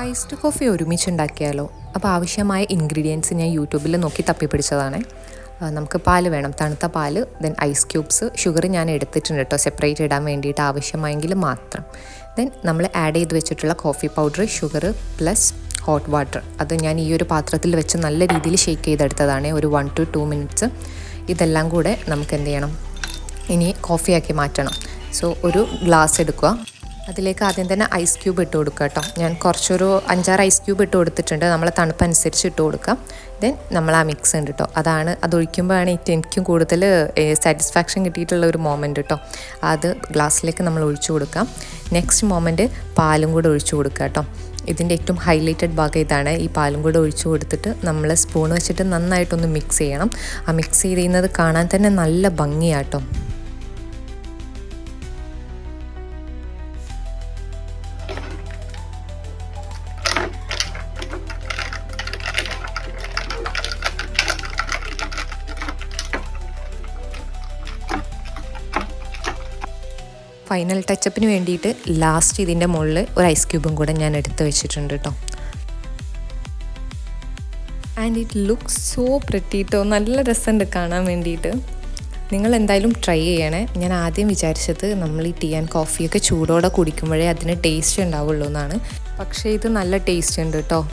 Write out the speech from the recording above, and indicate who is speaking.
Speaker 1: Iced coffee ഒരുമിച്ചുണ്ടാക്കിയാലോ? അപ്പോൾ ആവശ്യമായ ingredients ഞാൻ യൂട്യൂബിൽ നോക്കി തപ്പിപ്പിടിച്ചതാണ്. നമുക്ക് പാല് വേണം, തണുത്ത പാല്, ദെൻ ഐസ് ക്യൂബ്സ്, ഷുഗർ ഞാൻ എടുത്തിട്ടുണ്ട് കേട്ടോ, സെപ്പറേറ്റ് ഇടാൻ വേണ്ടിയിട്ട് ആവശ്യമായെങ്കിൽ മാത്രം. ദെൻ നമ്മൾ ആഡ് ചെയ്ത് വെച്ചിട്ടുള്ള coffee powder, sugar plus hot water. അത് ഞാൻ ഈ ഒരു പാത്രത്തിൽ വെച്ച് നല്ല രീതിയിൽ ഷേക്ക് ചെയ്തെടുത്തതാണ്, ഒരു 1 to 2 മിനിറ്റ്സ്. ഇതെല്ലാം കൂടെ നമുക്ക് എന്ത് ചെയ്യണം, ഇനി കോഫിയാക്കി മാറ്റണം. സോ ഒരു ഗ്ലാസ് എടുക്കുക, അതിലേക്ക് ആദ്യം തന്നെ ഐസ് ക്യൂബ് ഇട്ട് കൊടുക്കുക കേട്ടോ. ഞാൻ കുറച്ചൊരു 5-6 ഐസ് ക്യൂബ് ഇട്ട് കൊടുത്തിട്ടുണ്ട്, നമ്മളെ തണുപ്പനുസരിച്ച് ഇട്ട് കൊടുക്കാം. ദെൻ നമ്മൾ ആ മിക്സ് ഉണ്ട് കേട്ടോ, അതൊഴിക്കുമ്പോഴാണ് എനിക്കും കൂടുതൽ സാറ്റിസ്ഫാക്ഷൻ കിട്ടിയിട്ടുള്ള ഒരു മൊമെൻറ്റ് കേട്ടോ. അത് ഗ്ലാസ്സിലേക്ക് നമ്മൾ ഒഴിച്ചു കൊടുക്കാം. നെക്സ്റ്റ് മൊമെൻറ്റ് പാലും കൂടെ ഒഴിച്ചു കൊടുക്കുക കേട്ടോ. ഇതിൻ്റെ ഏറ്റവും ഹൈലൈറ്റഡ് ഭാഗം ഇതാണ്. ഈ പാലും കൂടെ ഒഴിച്ചു കൊടുത്തിട്ട് നമ്മൾ സ്പൂൺ വെച്ചിട്ട് നന്നായിട്ടൊന്ന് മിക്സ് ചെയ്യണം. ആ മിക്സ് ചെയ്യുന്നത് കാണാൻ തന്നെ നല്ല ഭംഗിയാട്ടോ. ഫൈനൽ ടച്ചപ്പിന് വേണ്ടിയിട്ട് ലാസ്റ്റ് ഇതിൻ്റെ മുകളിൽ ഒരു ഐസ് ക്യൂബും കൂടെ ഞാൻ എടുത്ത് വെച്ചിട്ടുണ്ട് കേട്ടോ. And it looks so pretty കേട്ടോ, നല്ല രസമുണ്ട് കാണാൻ വേണ്ടിയിട്ട്. നിങ്ങൾ എന്തായാലും ട്രൈ ചെയ്യണേ. ഞാൻ ആദ്യം വിചാരിച്ചത് നമ്മൾ ഈ ടീ ആൻഡ് കോഫിയൊക്കെ ചൂടോടെ കുടിക്കുമ്പോഴേ അതിന് ടേസ്റ്റ് ഉണ്ടാവുള്ളൂ എന്നാണ്. പക്ഷേ ഇത് നല്ല ടേസ്റ്റ് ഉണ്ട് കേട്ടോ.